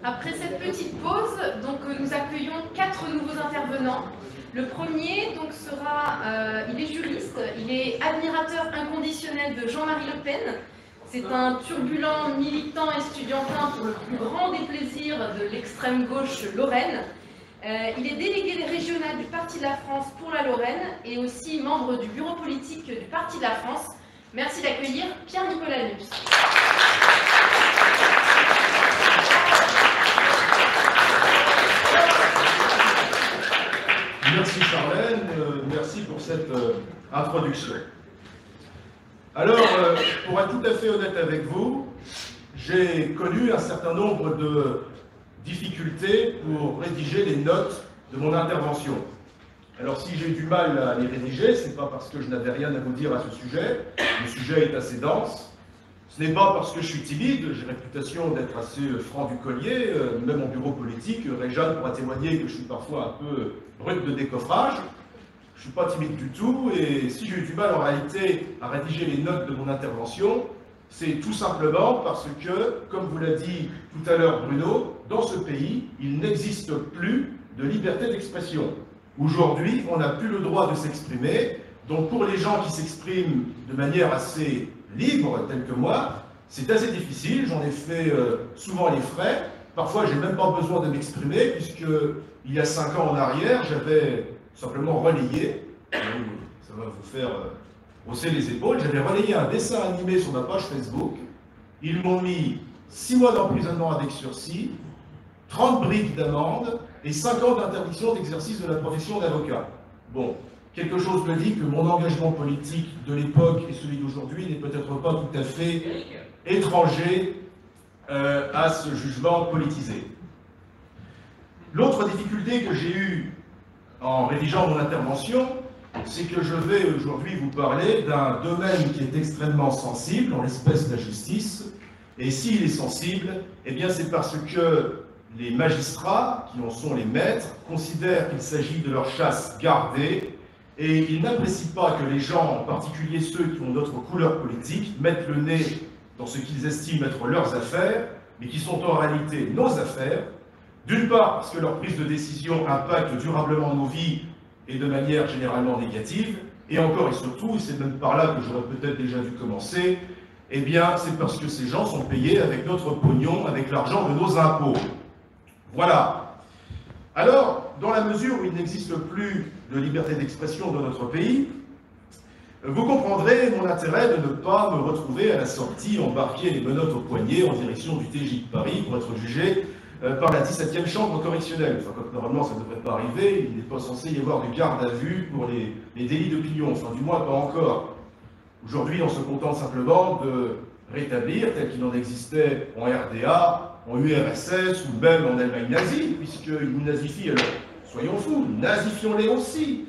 Après cette petite pause, nous accueillons 4 nouveaux intervenants. Le premier il est juriste, il est admirateur inconditionnel de Jean-Marie Le Pen. C'est un turbulent militant estudiantin pour le plus grand des plaisirs de l'extrême gauche Lorraine. Il est délégué régional du Parti de la France pour la Lorraine et aussi membre du bureau politique du Parti de la France. Merci d'accueillir Pierre-Nicolas Nus. Merci Charlène, merci pour cette introduction. Alors, pour être tout à fait honnête avec vous, j'ai connu un certain nombre de difficultés pour rédiger les notes de mon intervention. Alors si j'ai eu du mal à les rédiger, c'est pas parce que je n'avais rien à vous dire à ce sujet, le sujet est assez dense. Ce n'est pas parce que je suis timide, j'ai réputation d'être assez franc du collier, même en bureau politique, Réjeanne pourra témoigner que je suis parfois un peu brut de décoffrage. Je ne suis pas timide du tout, et si j'ai eu du mal en réalité à rédiger les notes de mon intervention, c'est tout simplement parce que, comme vous l'a dit tout à l'heure Bruno, dans ce pays, il n'existe plus de liberté d'expression. Aujourd'hui, on n'a plus le droit de s'exprimer, donc pour les gens qui s'expriment de manière assez libre, telle que moi, c'est assez difficile, j'en ai fait souvent les frais, parfois j'ai même pas besoin de m'exprimer, puisque il y a 5 ans en arrière, j'avais simplement relayé, ça va vous faire hausser les épaules, j'avais relayé un dessin animé sur ma page Facebook, ils m'ont mis 6 mois d'emprisonnement avec sursis, 30 briques d'amende et 5 ans d'interdiction d'exercice de la profession d'avocat. Bon, quelque chose me dit que mon engagement politique de l'époque et celui d'aujourd'hui n'est peut-être pas tout à fait étranger à ce jugement politisé. L'autre difficulté que j'ai eue en rédigeant mon intervention, c'est que je vais aujourd'hui vous parler d'un domaine qui est extrêmement sensible, en l'espèce de la justice, et s'il est sensible, eh bien c'est parce que les magistrats, qui en sont les maîtres, considèrent qu'il s'agit de leur chasse gardée, et ils n'apprécient pas que les gens, en particulier ceux qui ont notre couleur politique, mettent le nez dans ce qu'ils estiment être leurs affaires, mais qui sont en réalité nos affaires, d'une part parce que leur prise de décision impacte durablement nos vies et de manière généralement négative, et encore et surtout, c'est même par là que j'aurais peut-être déjà dû commencer, eh bien c'est parce que ces gens sont payés avec notre pognon, avec l'argent de nos impôts. Voilà. Alors, dans la mesure où il n'existe plus de liberté d'expression dans notre pays, vous comprendrez mon intérêt de ne pas me retrouver à la sortie embarqué les menottes au poignet en direction du TJ de Paris pour être jugé par la 17e chambre correctionnelle. Enfin, comme normalement ça ne devrait pas arriver, il n'est pas censé y avoir de garde à vue pour les délits d'opinion, enfin du moins pas encore. Aujourd'hui, on se contente simplement de rétablir, tel qu'il en existait en RDA, en URSS ou même en Allemagne nazie, puisqu'ils nous nazifient, alors soyons fous, nazifions-les aussi.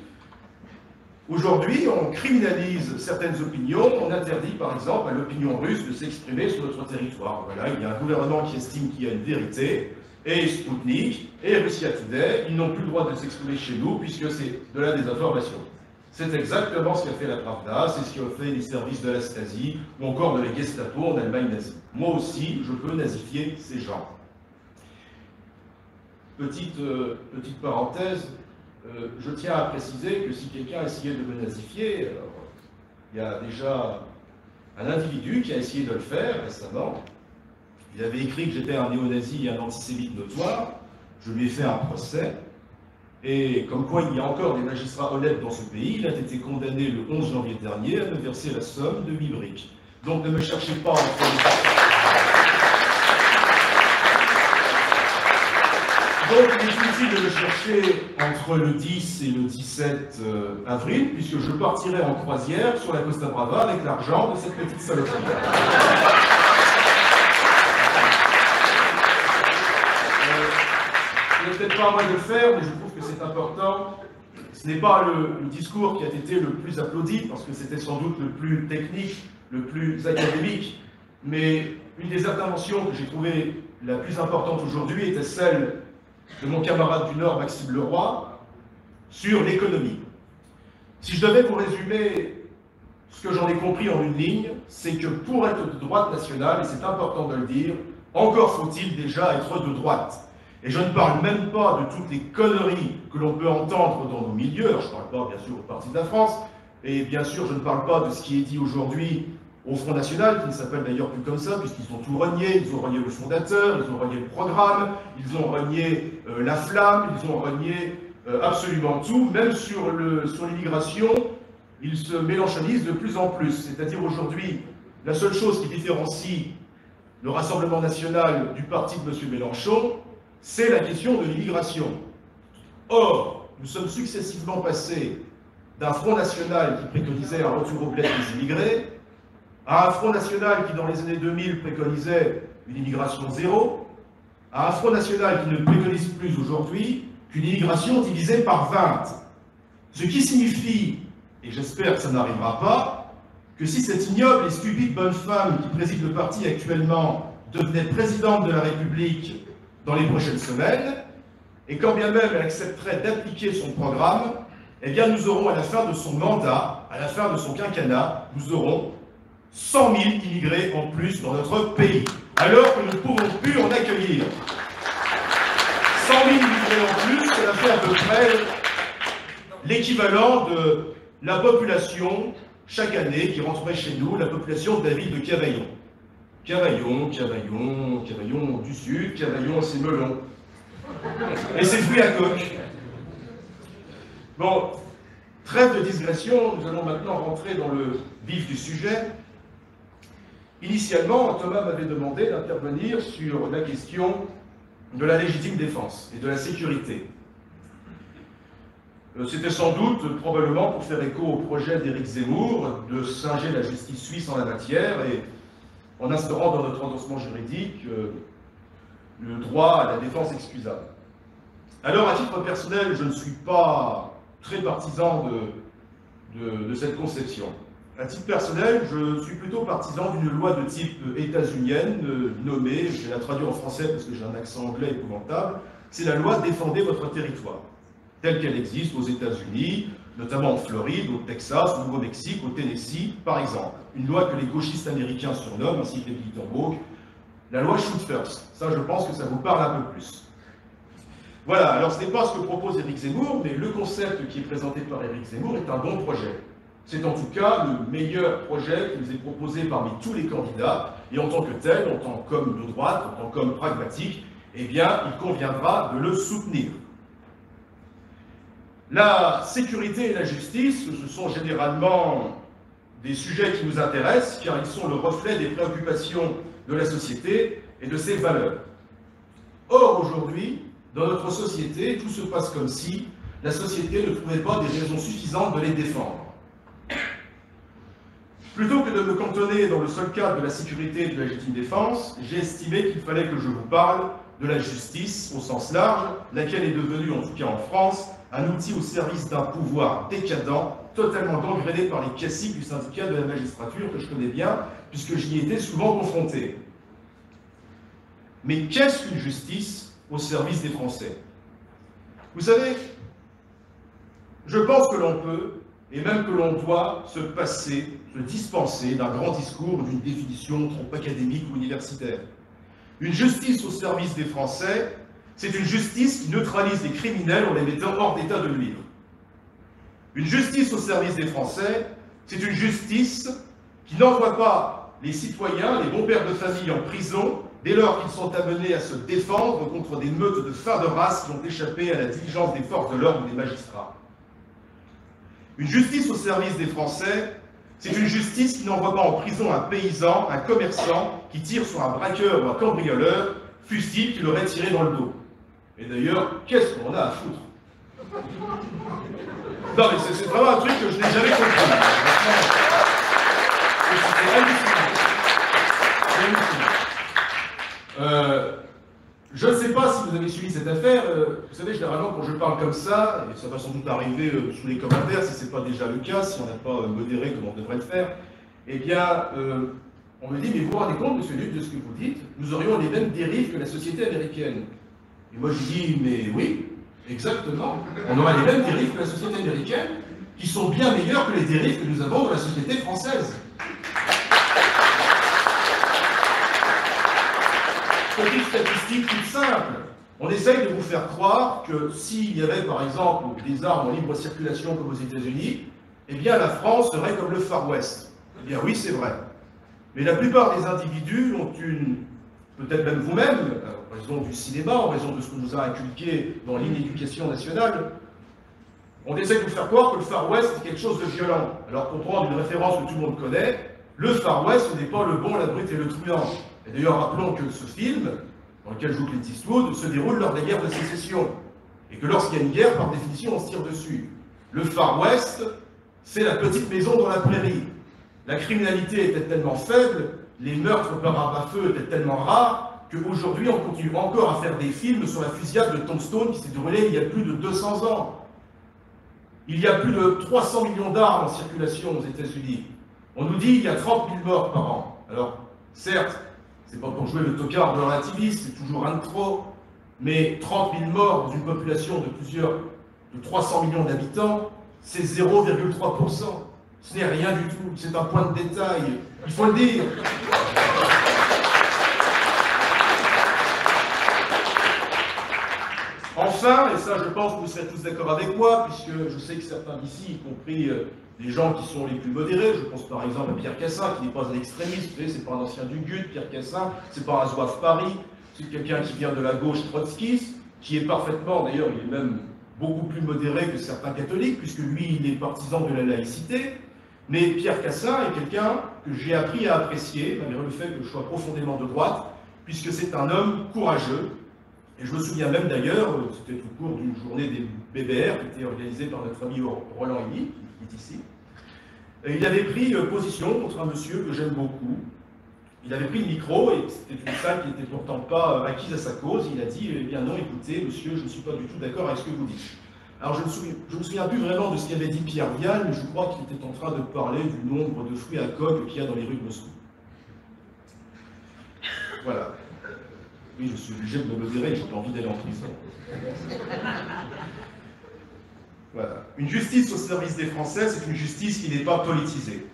Aujourd'hui, on criminalise certaines opinions, on interdit par exemple à l'opinion russe de s'exprimer sur notre territoire. Voilà, il y a un gouvernement qui estime qu'il y a une vérité, et Sputnik, et Russia Today, ils n'ont plus le droit de s'exprimer chez nous, puisque c'est de la désinformation. C'est exactement ce qu'a fait la Pravda, c'est ce qu'ont fait les services de la Stasi, ou encore de la Gestapo en Allemagne nazie. Moi aussi, je peux nazifier ces gens. Petite parenthèse, je tiens à préciser que si quelqu'un essayait de me nazifier, alors, il y a déjà un individu qui a essayé de le faire récemment. Il avait écrit que j'étais un néo-nazi et un antisémite notoire. Je lui ai fait un procès. Et comme quoi il y a encore des magistrats honnêtes dans ce pays, il a été condamné le 11 janvier dernier à me verser la somme de 8 briques. Donc ne me cherchez pas entre Donc il est utile de me chercher entre le 10 et le 17 avril, puisque je partirai en croisière sur la Costa Brava avec l'argent de cette petite saloperie. Ce n'est peut-être pas à moi de le faire, mais je trouve que c'est important. Ce n'est pas le discours qui a été le plus applaudi, parce que c'était sans doute le plus technique, le plus académique, mais une des interventions que j'ai trouvée la plus importante aujourd'hui était celle de mon camarade du Nord, Maxime Leroy, sur l'économie. Si je devais vous résumer ce que j'en ai compris en une ligne, c'est que pour être de droite nationale, et c'est important de le dire, Encore faut-il déjà être de droite. Et je ne parle même pas de toutes les conneries que l'on peut entendre dans nos milieux. Alors, je ne parle pas, bien sûr, au Parti de la France, et bien sûr, je ne parle pas de ce qui est dit aujourd'hui au Front National, qui ne s'appelle d'ailleurs plus comme ça, puisqu'ils ont tout renié. Ils ont renié le fondateur, ils ont renié le programme, ils ont renié la flamme, ils ont renié absolument tout. Même sur l'immigration, ils se mélanchonisent de plus en plus. C'est-à-dire aujourd'hui, la seule chose qui différencie le Rassemblement national du parti de M. Mélenchon, c'est la question de l'immigration. Or, nous sommes successivement passés d'un Front national qui préconisait un retour au bled des immigrés, à un Front national qui, dans les années 2000, préconisait une immigration zéro, à un Front national qui ne préconise plus aujourd'hui qu'une immigration divisée par 20. Ce qui signifie, et j'espère que ça n'arrivera pas, que si cette ignoble et stupide bonne femme qui préside le parti actuellement devenait présidente de la République dans les prochaines semaines, et quand bien même elle accepterait d'appliquer son programme, eh bien nous aurons à la fin de son mandat, à la fin de son quinquennat, nous aurons 100 000 immigrés en plus dans notre pays, alors que nous ne pouvons plus en accueillir. 100 000 immigrés en plus, cela fait à peu près l'équivalent de la population, chaque année, qui rentrerait chez nous, la population de la ville de Cavaillon. Cavaillon du Sud, Cavaillon, c'est melon. Et c'est fruits à coque. Bon, trêve de digression, nous allons maintenant rentrer dans le vif du sujet. Initialement, Thomas m'avait demandé d'intervenir sur la question de la légitime défense et de la sécurité. C'était sans doute, probablement, pour faire écho au projet d'Éric Zemmour de singer la justice suisse en la matière et en instaurant dans notre endossement juridique le droit à la défense excusable. Alors, à titre personnel, je ne suis pas très partisan de cette conception. À titre personnel, je suis plutôt partisan d'une loi de type états-unienne, nommée, je vais la traduire en français parce que j'ai un accent anglais épouvantable, c'est la loi « Défendez votre territoire », telle qu'elle existe aux États-Unis, notamment en Floride, au Texas, au Nouveau-Mexique, au Tennessee, par exemple. Une loi que les gauchistes américains surnomment, ainsi que les militants la loi Shoot First. Ça, je pense que ça vous parle un peu plus. Voilà, alors ce n'est pas ce que propose Éric Zemmour, mais le concept qui est présenté par Éric Zemmour est un bon projet. C'est en tout cas le meilleur projet qui nous est proposé parmi tous les candidats, et en tant que tel, en tant qu'homme de droite, en tant qu'homme pragmatique, eh bien, il conviendra de le soutenir. La sécurité et la justice, ce sont généralement des sujets qui nous intéressent, car ils sont le reflet des préoccupations de la société et de ses valeurs. Or, aujourd'hui, dans notre société, tout se passe comme si la société ne trouvait pas des raisons suffisantes de les défendre. Plutôt que de me cantonner dans le seul cadre de la sécurité et de la légitime défense, j'ai estimé qu'il fallait que je vous parle de la justice au sens large, laquelle est devenue, en tout cas en France, un outil au service d'un pouvoir décadent, totalement gangréné par les classiques du syndicat de la magistrature, que je connais bien, puisque j'y étais souvent confronté. Mais qu'est-ce qu'une justice au service des Français? Vous savez, je pense que l'on peut, et même que l'on doit, se passer, se dispenser d'un grand discours ou d'une définition trop académique ou universitaire. Une justice au service des Français, c'est une justice qui neutralise les criminels en les mettant hors d'état de nuire. Une justice au service des Français, c'est une justice qui n'envoie pas les citoyens, les bons pères de famille en prison, dès lors qu'ils sont amenés à se défendre contre des meutes de fin de race qui ont échappé à la diligence des forces de l'ordre ou des magistrats. Une justice au service des Français, c'est une justice qui n'envoie pas en prison un paysan, un commerçant, qui tire sur un braqueur ou un cambrioleur, fût-il qui l'aurait tiré dans le dos. Et d'ailleurs, qu'est-ce qu'on a à foutre? Non mais c'est vraiment un truc que je n'ai jamais compris. C'est hallucinant. Je ne sais pas si vous avez suivi cette affaire. Vous savez, généralement, quand je parle comme ça, et ça va sans doute arriver sous les commentaires, si ce n'est pas déjà le cas, si on n'a pas modéré comme on devrait le faire, eh bien, on me dit, mais vous vous rendez compte, monsieur Luc, de ce que vous dites, nous aurions les mêmes dérives que la société américaine. Et moi, je dis, mais oui, exactement. On aura les mêmes dérives que la société américaine, qui sont bien meilleures que les dérives que nous avons dans la société française. petite statistique toute simple. On essaye de vous faire croire que s'il y avait par exemple des armes en libre circulation comme aux États-Unis, eh bien la France serait comme le Far West. Eh bien oui, c'est vrai. Mais la plupart des individus ont peut-être même vous-même, en raison du cinéma, en raison de ce qu'on nous a inculqué dans l'inéducation nationale, on essaie de vous faire croire que le Far West est quelque chose de violent. Alors pour prendre une référence que tout le monde connaît, le Far West, ce n'est pas le bon, la brute et le truand. Et d'ailleurs, rappelons que ce film, dans lequel joue Clint Eastwood, se déroule lors des guerres de sécession. Et que lorsqu'il y a une guerre, par définition, on se tire dessus. Le Far West, c'est la petite maison dans la prairie. La criminalité était tellement faible, les meurtres par arme à feu étaient tellement rares, qu'aujourd'hui, on continue encore à faire des films sur la fusillade de Tombstone qui s'est déroulée il y a plus de 200 ans. Il y a plus de 300 millions d'armes en circulation aux États-Unis. On nous dit qu'il y a 30 000 morts par an. Alors, certes, c'est pas pour jouer le tocard de relativiste, c'est toujours un de trop, mais 30 000 morts dans une population de 300 millions d'habitants, c'est 0,3%. Ce n'est rien du tout, c'est un point de détail, il faut le dire. Enfin, et ça je pense que vous serez tous d'accord avec moi, puisque je sais que certains d'ici, y compris les gens qui sont les plus modérés, je pense par exemple à Pierre Cassin, qui n'est pas un extrémiste, vous savez, c'est pas un ancien du GUD, Pierre Cassin, c'est pas un zouave Paris, c'est quelqu'un qui vient de la gauche trotskiste, qui est parfaitement, d'ailleurs il est même beaucoup plus modéré que certains catholiques, puisque lui il est partisan de la laïcité, mais Pierre Cassin est quelqu'un que j'ai appris à apprécier, malgré le fait que je sois profondément de droite, puisque c'est un homme courageux. Et je me souviens même d'ailleurs, c'était au cours d'une journée des BBR qui était organisée par notre ami Roland Hény, qui est ici. Et il avait pris position contre un monsieur que j'aime beaucoup. Il avait pris le micro, et c'était une salle qui n'était pourtant pas acquise à sa cause. Il a dit, eh bien non, écoutez, monsieur, je ne suis pas du tout d'accord avec ce que vous dites. Alors je ne me souviens plus vraiment de ce qu'avait dit Pierre Vial, mais je crois qu'il était en train de parler du nombre de fruits à coque qu'il y a dans les rues de Moscou. Voilà. Oui, je suis obligé de me modérer, j'ai pas envie d'aller en prison. Voilà. Une justice au service des Français, c'est une justice qui n'est pas politisée.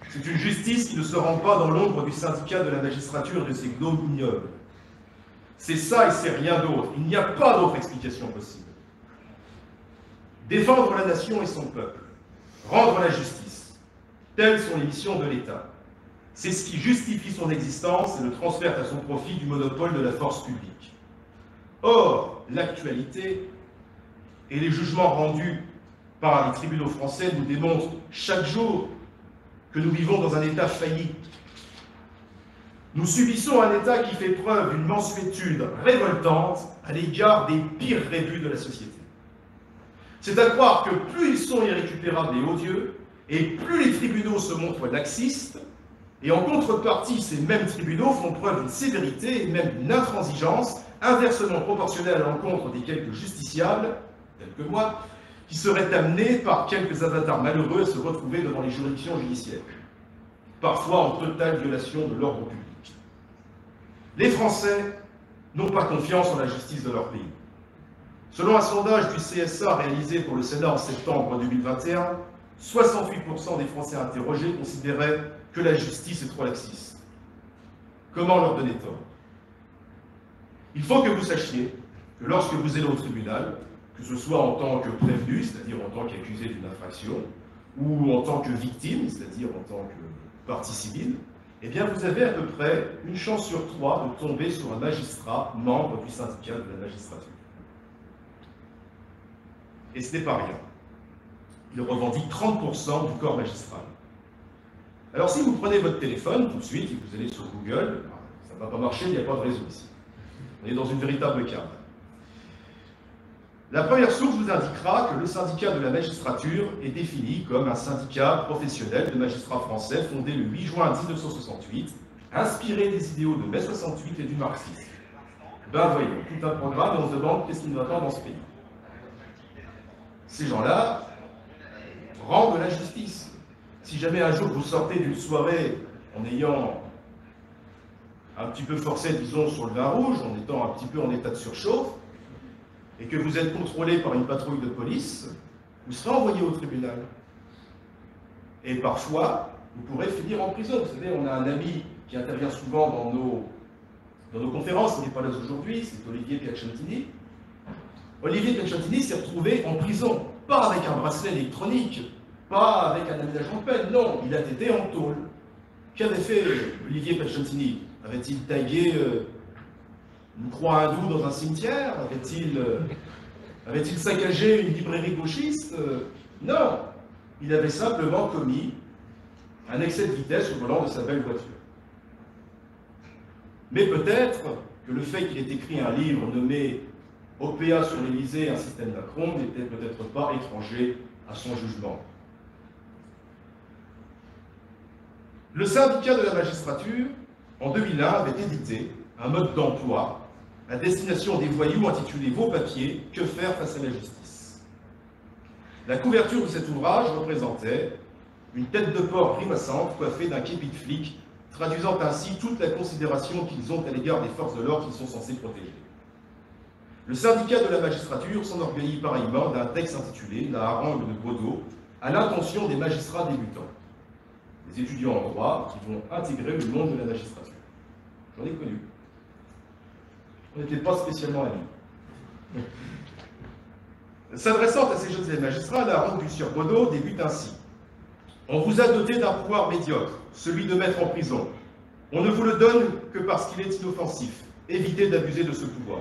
C'est une justice qui ne se rend pas dans l'ombre du syndicat de la magistrature et de ses gnomes ignobles. C'est ça et c'est rien d'autre. Il n'y a pas d'autre explication possible. Défendre la nation et son peuple, rendre la justice, telles sont les missions de l'État. C'est ce qui justifie son existence et le transfère à son profit du monopole de la force publique. Or, l'actualité et les jugements rendus par les tribunaux français nous démontrent chaque jour que nous vivons dans un État failli. Nous subissons un État qui fait preuve d'une mansuétude révoltante à l'égard des pires rébus de la société. C'est à croire que plus ils sont irrécupérables et odieux, et plus les tribunaux se montrent laxistes, et en contrepartie, ces mêmes tribunaux font preuve d'une sévérité et même d'une intransigeance inversement proportionnelle à l'encontre des quelques justiciables, tels que moi, qui seraient amenés par quelques avatars malheureux à se retrouver devant les juridictions judiciaires, parfois en totale violation de l'ordre public. Les Français n'ont pas confiance en la justice de leur pays. Selon un sondage du CSA réalisé pour le Sénat en septembre 2021, 68% des Français interrogés considéraient que la justice est trop laxiste. Comment leur donner tort? Il faut que vous sachiez que lorsque vous allez au tribunal, que ce soit en tant que prévenu, c'est-à-dire en tant qu'accusé d'une infraction, ou en tant que victime, c'est-à-dire en tant que partie civile, eh bien vous avez à peu près une chance sur 3 de tomber sur un magistrat membre du syndicat de la magistrature. Et ce n'est pas rien. Il revendique 30% du corps magistral. Alors si vous prenez votre téléphone tout de suite et que vous allez sur Google, ça ne va pas marcher, il n'y a pas de réseau ici. On est dans une véritable carte. La première source vous indiquera que le syndicat de la magistrature est défini comme un syndicat professionnel de magistrats français fondé le 8 juin 1968, inspiré des idéaux de mai 68 et du marxisme. Ben voyons, tout un programme et on se demande qu'est-ce qui ne va pas dans ce pays. Ces gens-là rendent la justice. Si jamais un jour vous sortez d'une soirée en ayant un petit peu forcé, disons, sur le vin rouge, en étant un petit peu en état de surchauffe, et que vous êtes contrôlé par une patrouille de police, vous serez envoyé au tribunal. Et parfois, vous pourrez finir en prison. Vous savez, on a un ami qui intervient souvent dans nos conférences, il n'est pas là aujourd'hui, c'est Olivier Piacentini. Olivier Piacentini s'est retrouvé en prison, pas avec un bracelet électronique, pas avec un aménagement de peine, non, il a été en tôle. Qu'avait fait Olivier Piacentini? Avait-il tagué une croix hindoue dans un cimetière? Avait-il saccagé une librairie gauchiste? Non, il avait simplement commis un excès de vitesse au volant de sa belle voiture. Mais peut-être que le fait qu'il ait écrit un livre nommé OPA sur l'Élysée, un système Macron, n'était peut-être pas étranger à son jugement. Le syndicat de la magistrature, en 2001, avait édité un mode d'emploi à destination des voyous intitulé « Vos papiers, que faire face à la justice ?» La couverture de cet ouvrage représentait une tête de porc grimaçante coiffée d'un képi de flic, traduisant ainsi toute la considération qu'ils ont à l'égard des forces de l'ordre qu'ils sont censés protéger. Le syndicat de la magistrature s'enorgueillit pareillement d'un texte intitulé « La harangue de Godot à l'intention des magistrats débutants », des étudiants en droit qui vont intégrer le monde de la magistrature. J'en ai connu. On n'était pas spécialement amis. S'adressant à ces jeunes magistrats, la harangue du sieur Godot débute ainsi. On vous a doté d'un pouvoir médiocre, celui de mettre en prison. On ne vous le donne que parce qu'il est inoffensif. Évitez d'abuser de ce pouvoir.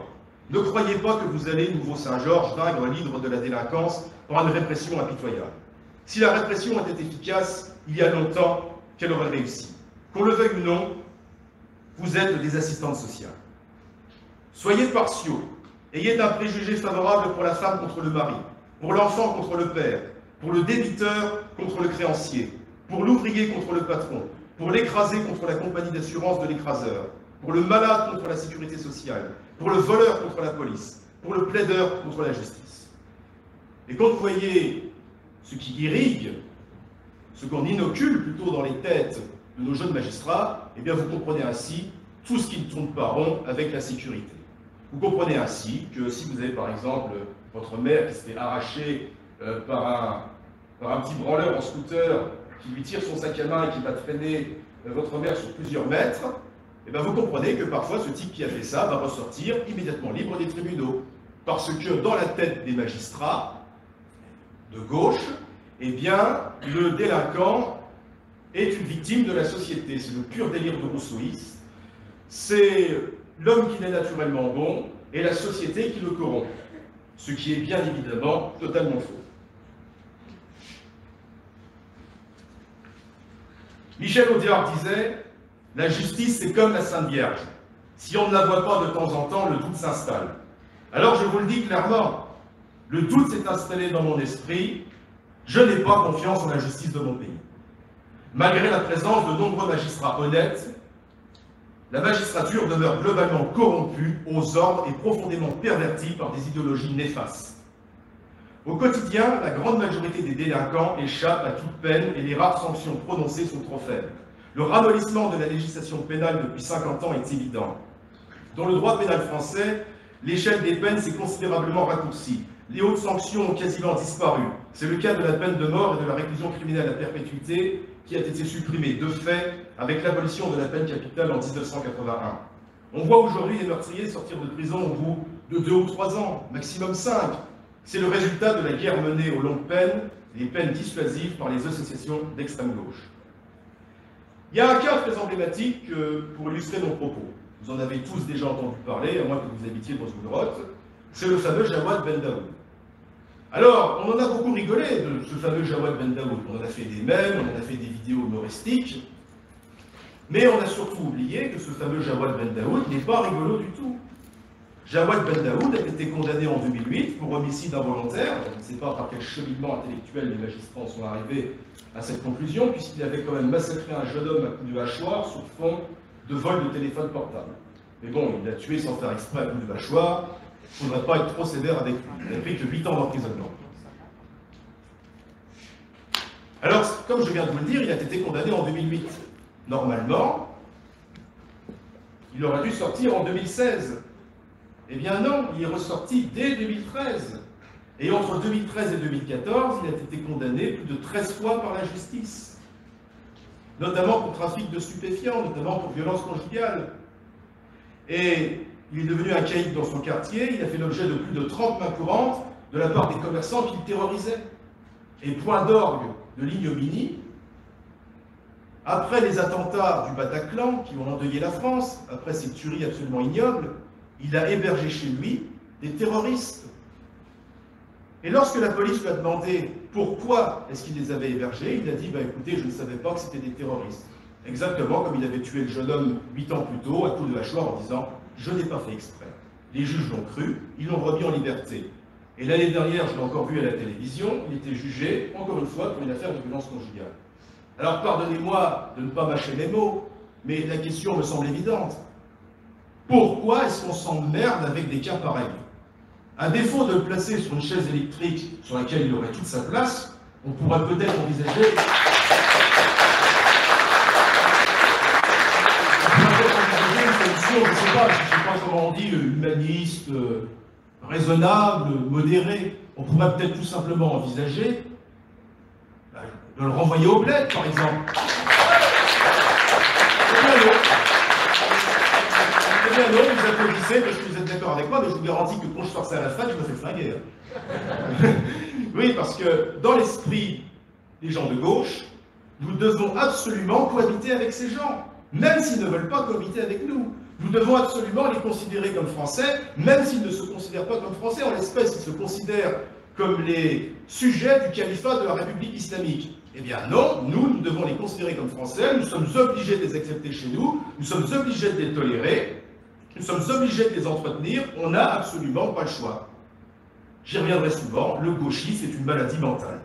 Ne croyez pas que vous allez, nouveau Saint-Georges, vaincre l'hydre de la délinquance par une répression impitoyable. Si la répression était efficace, il y a longtemps qu'elle aurait réussi. Qu'on le veuille ou non, vous êtes des assistantes sociales. Soyez partiaux. Ayez un préjugé favorable pour la femme contre le mari, pour l'enfant contre le père, pour le débiteur contre le créancier, pour l'ouvrier contre le patron, pour l'écrasé contre la compagnie d'assurance de l'écraseur, pour le malade contre la sécurité sociale, pour le voleur contre la police, pour le plaideur contre la justice. Et quand vous voyez ce qui irrigue, ce qu'on inocule plutôt dans les têtes de nos jeunes magistrats, eh bien vous comprenez ainsi tout ce qui ne tourne pas rond avec la sécurité. Vous comprenez ainsi que si vous avez par exemple votre mère qui se fait arracher par un petit branleur en scooter qui lui tire son sac à main et qui va traîner votre mère sur plusieurs mètres, eh bien vous comprenez que parfois ce type qui a fait ça va ressortir immédiatement libre des tribunaux. Parce que dans la tête des magistrats de gauche, eh bien le délinquant est une victime de la société. C'est le pur délire de rousseauiste. C'est l'homme qui naît naturellement bon et la société qui le corrompt. Ce qui est bien évidemment totalement faux. Michel Audiard disait « La justice, c'est comme la Sainte Vierge. Si on ne la voit pas de temps en temps, le doute s'installe. » Alors je vous le dis clairement, le doute s'est installé dans mon esprit. Je n'ai pas confiance en la justice de mon pays. Malgré la présence de nombreux magistrats honnêtes, la magistrature demeure globalement corrompue aux ordres et profondément pervertie par des idéologies néfastes. Au quotidien, la grande majorité des délinquants échappent à toute peine et les rares sanctions prononcées sont trop faibles. Le ramollissement de la législation pénale depuis 50 ans est évident. Dans le droit pénal français, l'échelle des peines s'est considérablement raccourcie. Les hautes sanctions ont quasiment disparu. C'est le cas de la peine de mort et de la réclusion criminelle à perpétuité qui a été supprimée de fait avec l'abolition de la peine capitale en 1981. On voit aujourd'hui les meurtriers sortir de prison au bout de 2 ou 3 ans, maximum 5. C'est le résultat de la guerre menée aux longues peines, les peines dissuasives par les associations d'extrême gauche. Il y a un cas très emblématique pour illustrer mon propos. Vous en avez tous déjà entendu parler, à moins que vous habitiez dans une grotte. C'est le fameux Jawad Ben Daoud. Alors, on en a beaucoup rigolé de ce fameux Jawad Ben Daoud. On en a fait des mèmes, on en a fait des vidéos humoristiques. Mais on a surtout oublié que ce fameux Jawad Ben Daoud n'est pas rigolo du tout. Jawad Ben Daoud a été condamné en 2008 pour homicide involontaire. On ne sait pas par quel cheminement intellectuel les magistrats sont arrivés à cette conclusion, puisqu'il avait quand même massacré un jeune homme à coups de hachoir sur fond de vol de téléphone portable. Mais bon, il l'a tué sans faire exprès à coups de hachoir. Il ne faudrait pas être trop sévère avec lui. Il n'a pris que 8 ans d'emprisonnement. Alors, comme je viens de vous le dire, il a été condamné en 2008. Normalement, il aurait dû sortir en 2016. Eh bien non, il est ressorti dès 2013. Et entre 2013 et 2014, il a été condamné plus de 13 fois par la justice. Notamment pour trafic de stupéfiants, notamment pour violence conjugale. et il est devenu un caïd dans son quartier, il a fait l'objet de plus de 30 mains courantes de la part des commerçants qu'il terrorisait. Et point d'orgue de l'ignominie, après les attentats du Bataclan qui ont endeuillé la France, après ces tueries absolument ignobles, il a hébergé chez lui des terroristes. Et lorsque la police lui a demandé pourquoi est-ce qu'il les avait hébergés, il a dit, écoutez, je ne savais pas que c'était des terroristes. Exactement comme il avait tué le jeune homme 8 ans plus tôt, à coups de hachoir, en disant, je n'ai pas fait exprès. Les juges l'ont cru, ils l'ont remis en liberté. Et l'année dernière, je l'ai encore vu à la télévision, il était jugé, encore une fois, pour une affaire de violence conjugale. Alors pardonnez-moi de ne pas mâcher mes mots, mais la question me semble évidente. Pourquoi est-ce qu'on s'emmerde avec des cas pareils? À défaut de le placer sur une chaise électrique sur laquelle il aurait toute sa place, on pourrait peut-être envisager... je ne sais pas comment on dit, humaniste, raisonnable, modéré. On pourrait peut-être tout simplement envisager de le renvoyer au bled, par exemple. Eh bien non, vous applaudissez parce que vous êtes d'accord avec moi, mais je vous garantis que quand je sortais à la fac, je me fais flinguer. Oui, parce que dans l'esprit des gens de gauche, nous devons absolument cohabiter avec ces gens, même s'ils ne veulent pas cohabiter avec nous. Nous devons absolument les considérer comme Français, même s'ils ne se considèrent pas comme Français. En l'espèce, ils se considèrent comme les sujets du califat de la République islamique. Eh bien non, nous devons les considérer comme Français, nous sommes obligés de les accepter chez nous, nous sommes obligés de les tolérer, nous sommes obligés de les entretenir, on n'a absolument pas le choix. J'y reviendrai souvent, le gauchisme est une maladie mentale.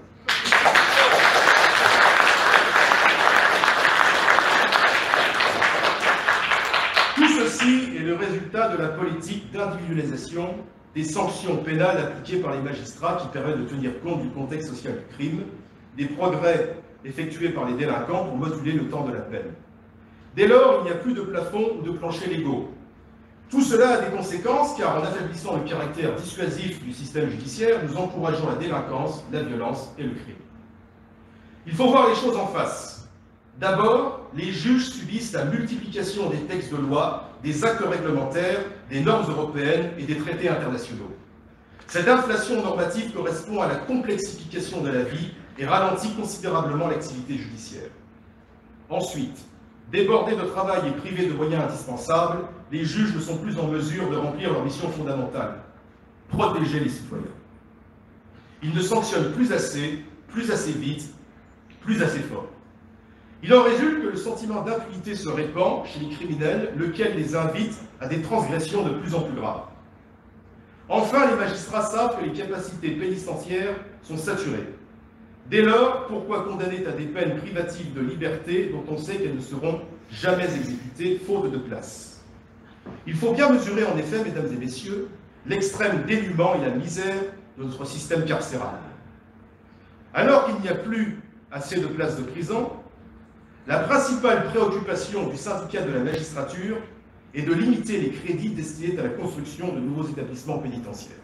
Tout ceci est le résultat de la politique d'individualisation des sanctions pénales appliquées par les magistrats qui permet de tenir compte du contexte social du crime, des progrès effectués par les délinquants pour moduler le temps de la peine. Dès lors, il n'y a plus de plafond ou de plancher légaux. Tout cela a des conséquences car en affaiblissant le caractère dissuasif du système judiciaire, nous encourageons la délinquance, la violence et le crime. Il faut voir les choses en face. D'abord, les juges subissent la multiplication des textes de loi, des actes réglementaires, des normes européennes et des traités internationaux. Cette inflation normative correspond à la complexification de la vie et ralentit considérablement l'activité judiciaire. Ensuite, débordés de travail et privés de moyens indispensables, les juges ne sont plus en mesure de remplir leur mission fondamentale, protéger les citoyens. Ils ne sanctionnent plus assez vite, plus assez fort. Il en résulte que le sentiment d'impunité se répand chez les criminels, lequel les invite à des transgressions de plus en plus graves. Enfin, les magistrats savent que les capacités pénitentiaires sont saturées. Dès lors, pourquoi condamner à des peines privatives de liberté dont on sait qu'elles ne seront jamais exécutées, faute de place? Il faut bien mesurer en effet, mesdames et messieurs, l'extrême dénuement et la misère de notre système carcéral. Alors qu'il n'y a plus assez de places de prison, la principale préoccupation du syndicat de la magistrature est de limiter les crédits destinés à la construction de nouveaux établissements pénitentiaires.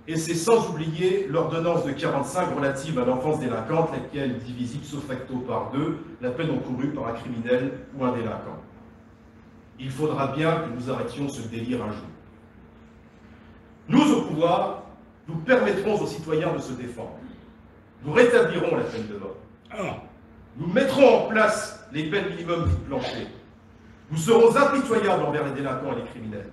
Et c'est sans oublier l'ordonnance de 1945 relative à l'enfance délinquante, laquelle divise ipso facto par 2 la peine encourue par un criminel ou un délinquant. Il faudra bien que nous arrêtions ce délire un jour. Nous, au pouvoir, nous permettrons aux citoyens de se défendre. Nous rétablirons la peine de mort. Nous mettrons en place les peines minimums du plancher. Nous serons impitoyables envers les délinquants et les criminels.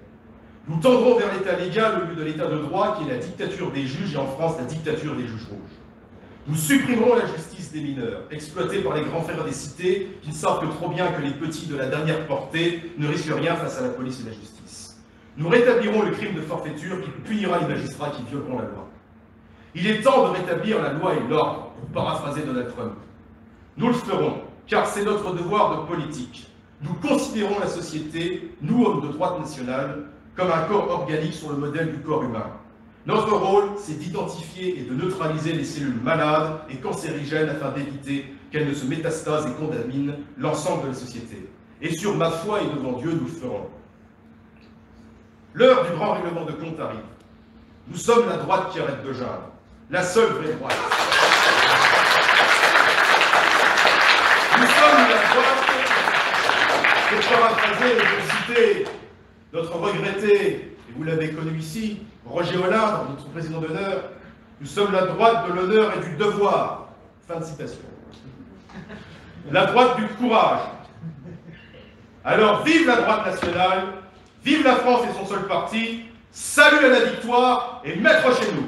Nous tendrons vers l'état légal au lieu de l'état de droit qui est la dictature des juges et en France la dictature des juges rouges. Nous supprimerons la justice des mineurs, exploitée par les grands frères des cités qui ne savent que trop bien que les petits de la dernière portée ne risquent rien face à la police et la justice. Nous rétablirons le crime de forfaiture qui punira les magistrats qui violeront la loi. Il est temps de rétablir la loi et l'ordre, pour paraphraser Donald Trump. Nous le ferons, car c'est notre devoir de politique. Nous considérons la société, nous, hommes de droite nationale, comme un corps organique sur le modèle du corps humain. Notre rôle, c'est d'identifier et de neutraliser les cellules malades et cancérigènes afin d'éviter qu'elles ne se métastasent et contaminent l'ensemble de la société. Et sur ma foi et devant Dieu, nous le ferons. L'heure du grand règlement de compte arrive. Nous sommes la droite qui arrête de geindre, la seule vraie droite. Nous sommes la droite, pour pour citer notre regretté, et vous l'avez connu ici, Roger Hollande, notre président d'honneur, nous sommes la droite de l'honneur et du devoir. Fin de citation. La droite du courage. Alors, vive la droite nationale, vive la France et son seul parti, salut à la victoire et maître chez nous.